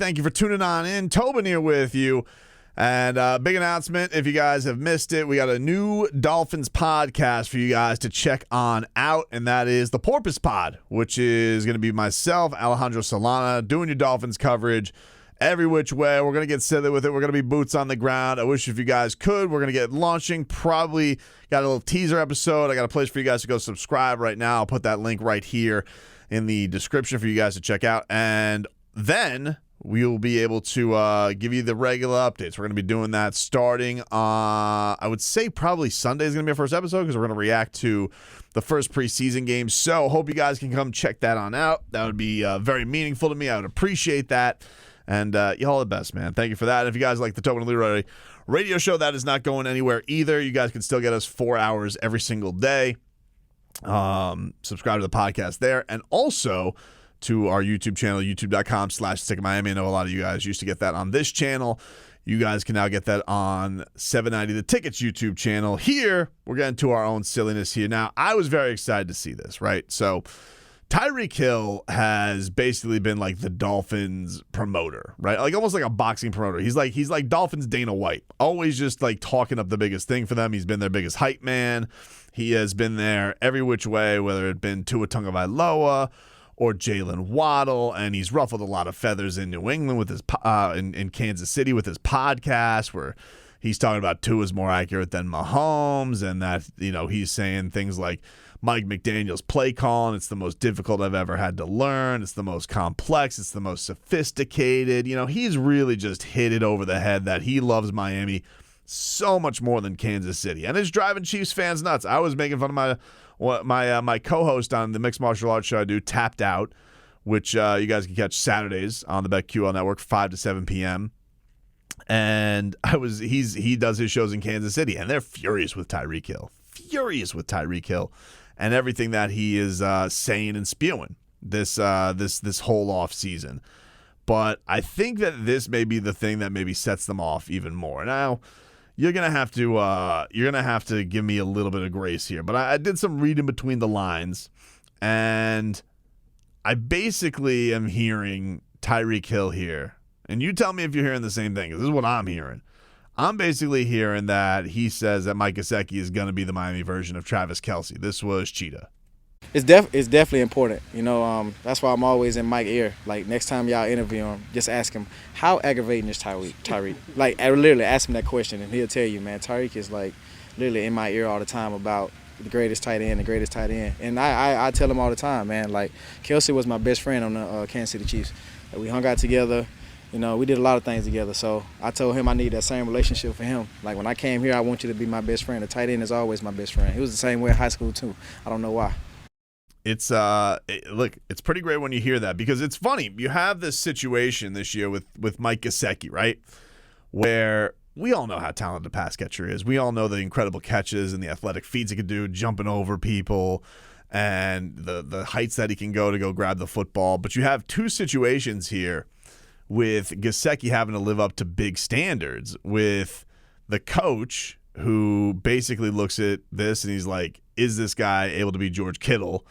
Thank you for tuning on in. Tobin here with you. And big announcement, if you guys have missed it, we got a new Dolphins podcast for you guys to check on out, and that is the Porpoise Pod, which is going to be myself, Alejandro Solana, doing your Dolphins coverage every which way. We're going to get silly with it. We're going to be boots on the ground. I wish if you guys could. We're going to get launching. Probably got a little teaser episode. I got a place for you guys to go subscribe right now. I'll put that link right here in the description for you guys to check out. And then we'll be able to give you the regular updates. We're going to be doing that starting, I would say probably Sunday is going to be our first episode because we're going to react to the first preseason game. So hope you guys can come check that on out. That would be very meaningful to me. I would appreciate that. And y'all the best, man. Thank you for that. And if you guys like the Tobin and Leroy radio show, that is not going anywhere either. You guys can still get us 4 hours every single day. Subscribe to the podcast there. And also to our YouTube channel, youtube.com/StickMiami. I know a lot of you guys used to get that on this channel. You guys can now get that on 790 The Tickets YouTube channel. Here, we're getting to our own silliness here. Now, I was very excited to see this, right? So Tyreek Hill has basically been like the Dolphins promoter, right? Like almost like a boxing promoter. He's like Dolphins Dana White, always just like talking up the biggest thing for them. He's been their biggest hype man. He has been there every which way, whether it been Tua Tagovailoa or Jalen Waddle, and he's ruffled a lot of feathers in New England with his in Kansas City with his podcast where he's talking about Tua's more accurate than Mahomes, and that he's saying things like Mike McDaniel's play calling, it's the most difficult I've ever had to learn. It's the most complex. It's the most sophisticated. He's really just hit it over the head that he loves Miami so much more than Kansas City, and it's driving Chiefs fans nuts. I was making fun of my co-host on the Mixed Martial Arts show I do, Tapped Out, which you guys can catch Saturdays on the BetQL network, 5 to 7 p.m. And he does his shows in Kansas City, and they're furious with Tyreek Hill, and everything that he is saying and spewing this whole off season. But I think that this may be the thing that maybe sets them off even more. Now, you're gonna have to give me a little bit of grace here, but I did some reading between the lines, and I basically am hearing Tyreek Hill here. And you tell me if you're hearing the same thing, 'cause this is what I'm hearing. I'm basically hearing that he says that Mike Gesicki is going to be the Miami version of Travis Kelce. This was Cheetah. It's definitely important. That's why I'm always in Mike's ear. Like, next time y'all interview him, just ask him, how aggravating is Tyreek? Like, I literally ask him that question, and he'll tell you, man, Tyreek is, like, literally in my ear all the time about the greatest tight end. And I tell him all the time, man, like, Kelce was my best friend on the Kansas City Chiefs. We hung out together. We did a lot of things together. So I told him I need that same relationship for him. Like, when I came here, I want you to be my best friend. The tight end is always my best friend. He was the same way in high school, too. I don't know why. It's look, it's pretty great when you hear that, because it's funny. You have this situation this year with Mike Gesicki, right, where we all know how talented a pass catcher is. We all know the incredible catches and the athletic feats he can do, jumping over people, and the heights that he can go grab the football. But you have two situations here with Gesicki having to live up to big standards, with the coach who basically looks at this and he's like, is this guy able to be George Kittle?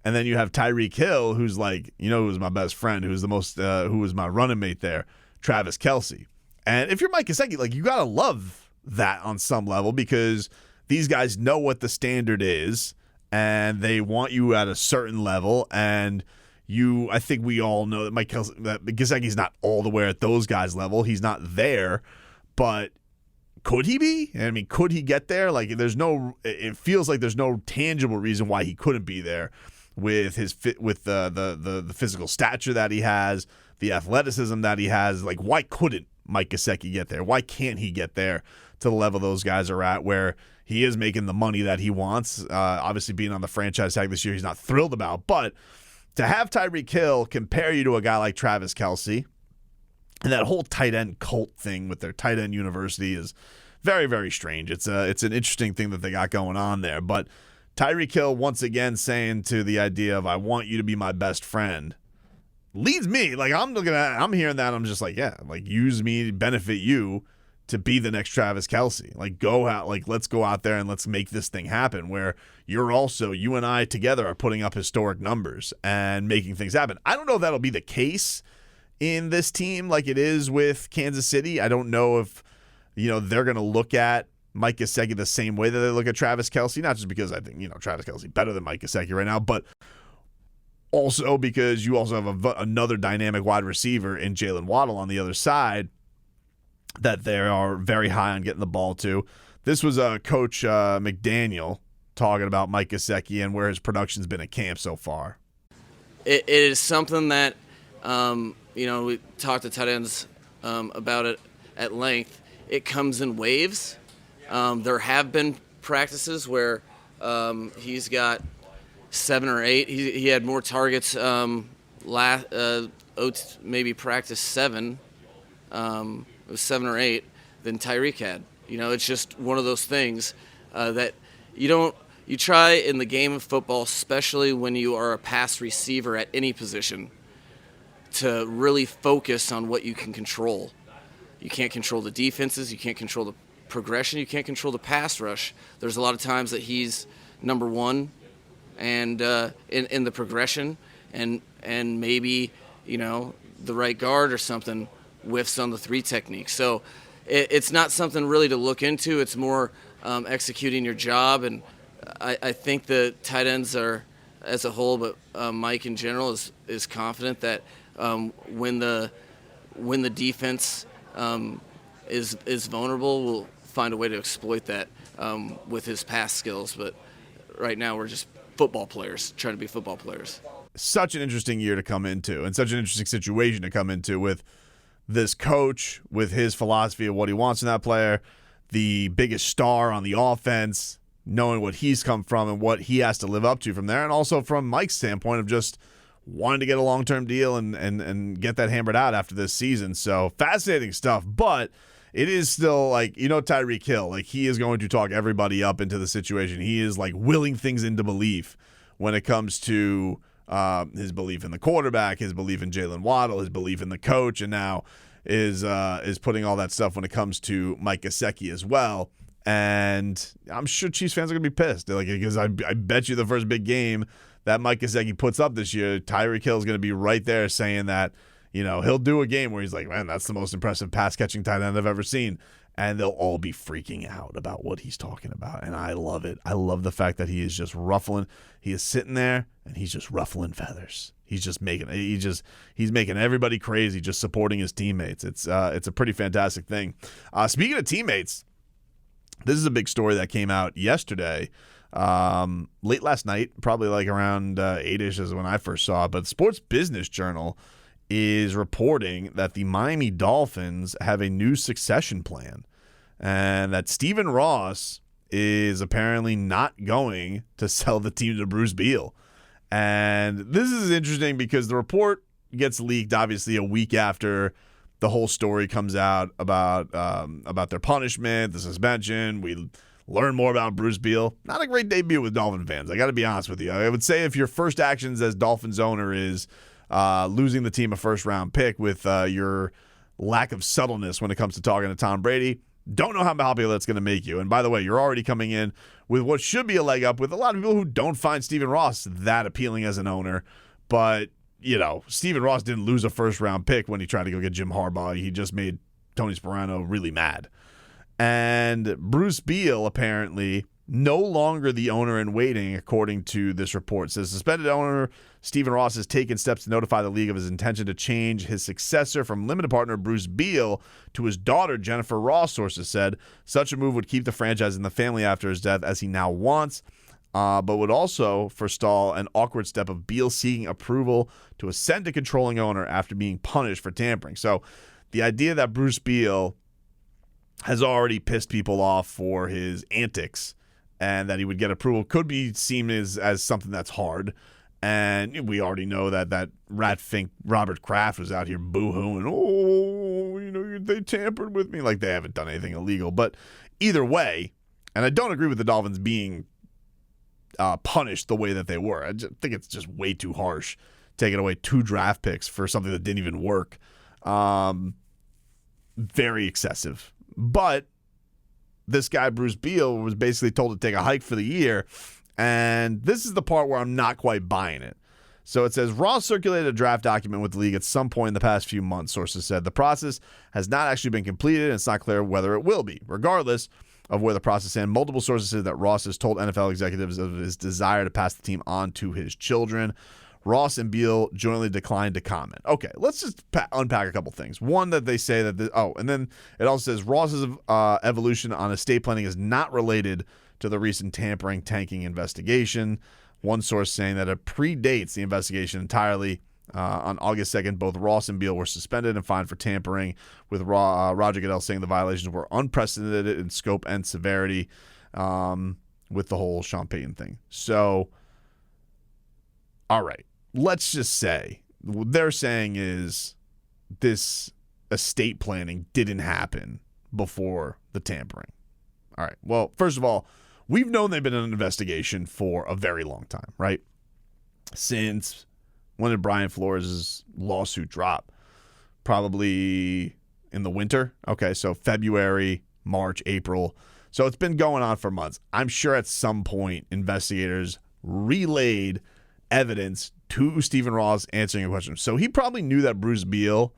And then you have Tyreek Hill, who's like, who's my best friend, who was my running mate there, Travis Kelce. And if you're Mike Gesicki, like, you got to love that on some level, because these guys know what the standard is and they want you at a certain level. And I think we all know that that Gesicki's not all the way at those guys' level. He's not there, but could he be? I mean, could he get there? Like, it feels like there's no tangible reason why he couldn't be there with the physical stature that he has, the athleticism that he has. Like, why couldn't Mike Gesicki get there? Why can't he get there to the level those guys are at, where he is making the money that he wants? Obviously, being on the franchise tag this year, he's not thrilled about, but to have Tyreek Hill compare you to a guy like Travis Kelce, and that whole tight end cult thing with their tight end university is very, very strange. It's an interesting thing that they got going on there. But Tyreek Hill once again saying to the idea of, I want you to be my best friend, leads me, like, I'm hearing that, I'm just like, yeah, like, use me, benefit you to be the next Travis Kelce. Like, go out, like, let's go out there and let's make this thing happen, where you and I together are putting up historic numbers and making things happen. I don't know if that'll be the case in this team like it is with Kansas City. I don't know if, they're going to look at Mike Gesicki the same way that they look at Travis Kelce, not just because I think, Travis Kelce better than Mike Gesicki right now, but also because you also have another dynamic wide receiver in Jalen Waddle on the other side that they are very high on getting the ball to. This was Coach McDaniel talking about Mike Gesicki and where his production's been at camp so far. It is something that, we talked to tight ends about it at length. It comes in waves. There have been practices where he's got 7 or 8. He had more targets maybe practice 7. It was 7 or 8 than Tyreek had. It's just one of those things that you try in the game of football, especially when you are a pass receiver at any position, to really focus on what you can control. You can't control the defenses. You can't control the progression. You can't control the pass rush. There's a lot of times that he's number one and in the progression, and maybe, the right guard or something whiffs on the 3 technique. So it's not something really to look into. It's more executing your job, and I think the tight ends are, as a whole, but Mike in general is confident that when the defense is vulnerable, we'll find a way to exploit that with his pass skills. But right now we're just football players trying to be football players. Such an interesting year to come into, and such an interesting situation to come into with this coach, with his philosophy of what he wants in that player, the biggest star on the offense, knowing what he's come from and what he has to live up to from there, and also from Mike's standpoint of just wanting to get a long-term deal and get that hammered out after this season. So fascinating stuff, but it is still Tyreek Hill, he is going to talk everybody up into the situation. He is willing things into belief when it comes to his belief in the quarterback, his belief in Jalen Waddle, his belief in the coach, and now is putting all that stuff when it comes to Mike Gesicki as well. And I'm sure Chiefs fans are going to be pissed. Because I bet you the first big game that Mike Gesicki puts up this year, Tyreek Hill is going to be right there saying that, he'll do a game where he's like, man, that's the most impressive pass-catching tight end I've ever seen. And they'll all be freaking out about what he's talking about. And I love it. I love the fact that he is just ruffling. He is sitting there, and he's just ruffling feathers. He's making everybody crazy, just supporting his teammates. It's a pretty fantastic thing. Speaking of teammates, this is a big story that came out yesterday, late last night, probably around 8-ish is when I first saw it. But Sports Business Journal is reporting that the Miami Dolphins have a new succession plan, and that Stephen Ross is apparently not going to sell the team to Bruce Beal. And this is interesting because the report gets leaked obviously a week after the whole story comes out about their punishment, the suspension. We learn more about Bruce Beal. Not a great debut with Dolphin fans. I got to be honest with you. I would say if your first actions as Dolphins owner is losing the team a first-round pick with your lack of subtleness when it comes to talking to Tom Brady, don't know how popular that's going to make you. And by the way, you're already coming in with what should be a leg up with a lot of people who don't find Stephen Ross that appealing as an owner. But, Stephen Ross didn't lose a first-round pick when he tried to go get Jim Harbaugh. He just made Tony Sparano really mad. And Bruce Beal, apparently, no longer the owner in waiting, according to this report. It says suspended owner Stephen Ross has taken steps to notify the league of his intention to change his successor from limited partner Bruce Beal to his daughter Jennifer Ross, sources said. Such a move would keep the franchise in the family after his death, as he now wants, but would also forestall an awkward step of Beal seeking approval to ascend to controlling owner after being punished for tampering. So the idea that Bruce Beal has already pissed people off for his antics and that he would get approval could be seen as something that's hard. And we already know that rat fink Robert Kraft was out here boo-hooing, they tampered with me. They haven't done anything illegal. But either way, and I don't agree with the Dolphins being punished the way that they were. I just think it's just way too harsh, taking away 2 draft picks for something that didn't even work. Very excessive. But this guy, Bruce Beal, was basically told to take a hike for the year. And this is the part where I'm not quite buying it. So it says, Ross circulated a draft document with the league at some point in the past few months, sources said. The process has not actually been completed, and it's not clear whether it will be. Regardless of where the process ends, multiple sources said that Ross has told NFL executives of his desire to pass the team on to his children. Ross and Beal jointly declined to comment. Okay, let's just unpack a couple things. One, that they say that, and then it also says Ross's evolution on estate planning is not related to the recent tampering tanking investigation. One source saying that it predates the investigation entirely. On August 2nd, both Ross and Beal were suspended and fined for tampering, with Roger Goodell saying the violations were unprecedented in scope and severity with the whole Sean Payton thing. So, all right, let's just say what they're saying is this estate planning didn't happen before the tampering. All right, well, first of all, we've known they've been in an investigation for a very long time, right? Since when did Brian Flores' lawsuit drop? Probably in the winter. Okay, so February, March, April. So it's been going on for months. I'm sure at some point investigators relayed evidence to Stephen Ross answering a question. So he probably knew that Bruce Beal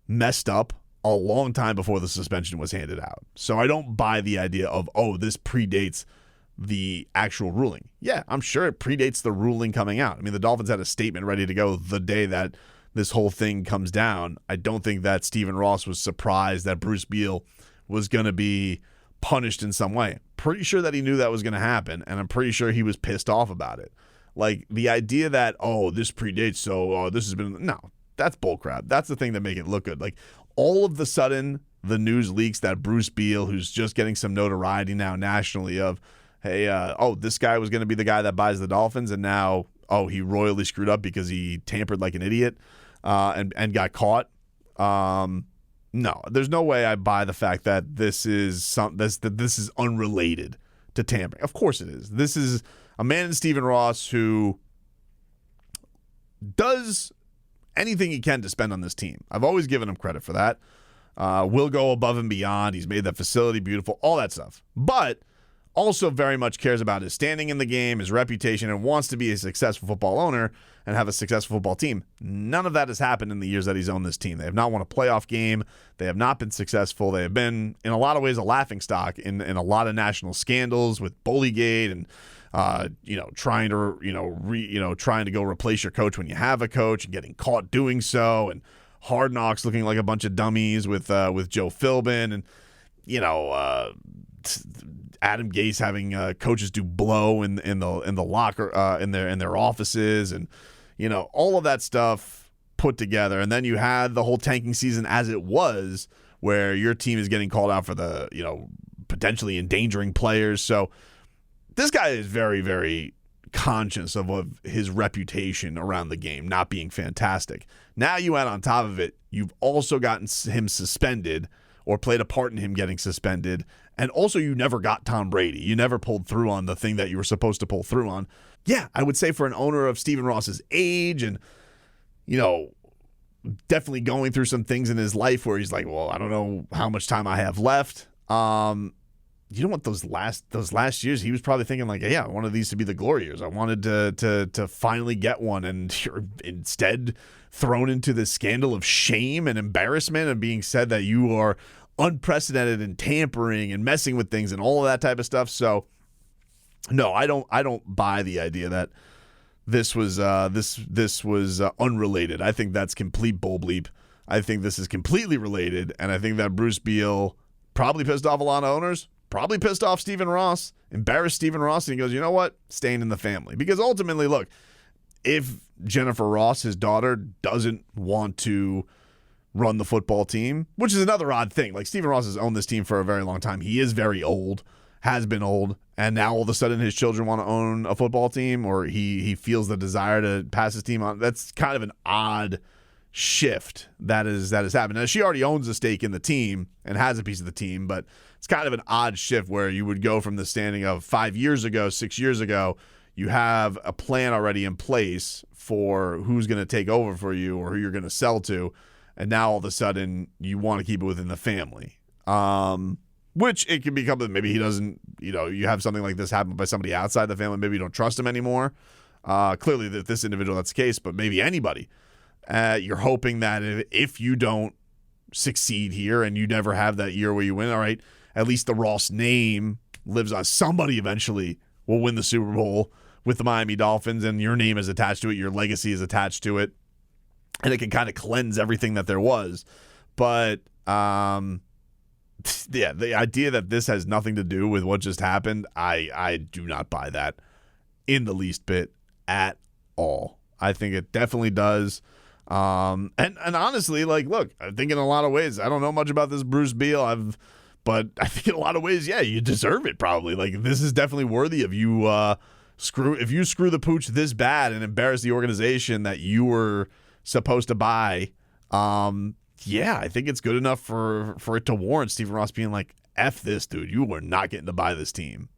messed up a long time before the suspension was handed out. So I don't buy the idea of, this predates the actual ruling. Yeah, I'm sure it predates the ruling coming out. I mean, the Dolphins had a statement ready to go the day that this whole thing comes down. I don't think that Stephen Ross was surprised that Bruce Beal was going to be punished in some way. Pretty sure that he knew that was going to happen, and I'm pretty sure he was pissed off about it. Like, the idea that, this predates, so this has been... No, that's bullcrap. That's the thing that make it look good. Like, all of the sudden, the news leaks that Bruce Beal, who's just getting some notoriety now nationally of, hey, this guy was going to be the guy that buys the Dolphins, and now, he royally screwed up because he tampered like an idiot and got caught. No, there's no way I buy the fact that this is unrelated to tampering. Of course it is. This is a man in Stephen Ross who does anything he can to spend on this team. I've always given him credit for that. Will go above and beyond. He's made that facility beautiful, all that stuff. But also very much cares about his standing in the game, his reputation, and wants to be a successful football owner and have a successful football team. None of that has happened in the years that he's owned this team. They have not won a playoff game. They have not been successful. They have been, in a lot of ways, a laughingstock in a lot of national scandals with Bullygate and trying to go replace your coach when you have a coach and getting caught doing so, and Hard Knocks looking like a bunch of dummies with Joe Philbin, and Adam Gase having coaches do blow in the locker in their offices, and all of that stuff put together. And then you had the whole tanking season as it was, where your team is getting called out for the potentially endangering players. So this guy is very, very conscious of his reputation around the game not being fantastic. Now you add on top of it, you've also gotten him suspended or played a part in him getting suspended. And also, you never got Tom Brady. You never pulled through on the thing that you were supposed to pull through on. Yeah, I would say for an owner of Stephen Ross's age and, definitely going through some things in his life where he's like, well, I don't know how much time I have left. You know what? Those last years, he was probably thinking like, yeah, I wanted these to be the glory years. I wanted to finally get one, and you're instead thrown into this scandal of shame and embarrassment and being said that you are unprecedented in tampering and messing with things and all of that type of stuff. So, no, I don't buy the idea that this was unrelated. I think that's complete bull bleep. I think this is completely related, and I think that Bruce Beal probably pissed off a lot of owners. Probably pissed off Stephen Ross, embarrassed Stephen Ross, and he goes, you know what? Staying in the family. Because ultimately, look, if Jennifer Ross, his daughter, doesn't want to run the football team, which is another odd thing. Like, Stephen Ross has owned this team for a very long time. He is very old, has been old, and now all of a sudden his children want to own a football team, or he feels the desire to pass his team on. That's kind of an odd shift that has happened. Now, she already owns a stake in the team and has a piece of the team, but it's kind of an odd shift where you would go from the standing of 5 years ago, 6 years ago, you have a plan already in place for who's going to take over for you or who you're going to sell to, and now all of a sudden you want to keep it within the family. Which it can become that maybe he doesn't, you have something like this happen by somebody outside the family, maybe you don't trust him anymore. Clearly, that this individual, that's the case, but maybe anybody. You're hoping that if you don't succeed here and you never have that year where you win, all right, at least the Ross name lives on. Somebody eventually will win the Super Bowl with the Miami Dolphins, and your name is attached to it, your legacy is attached to it, and it can kind of cleanse everything that there was. But yeah, the idea that this has nothing to do with what just happened, I do not buy that in the least bit at all. I think it definitely does. And honestly, like, look, I think in a lot of ways, I don't know much about this Bruce Beal. But I think in a lot of ways, yeah, you deserve it probably. Like, this is definitely worthy of you. If you screw the pooch this bad and embarrass the organization that you were supposed to buy, yeah, I think it's good enough for it to warrant Stephen Ross being like, F this, dude. You were not getting to buy this team.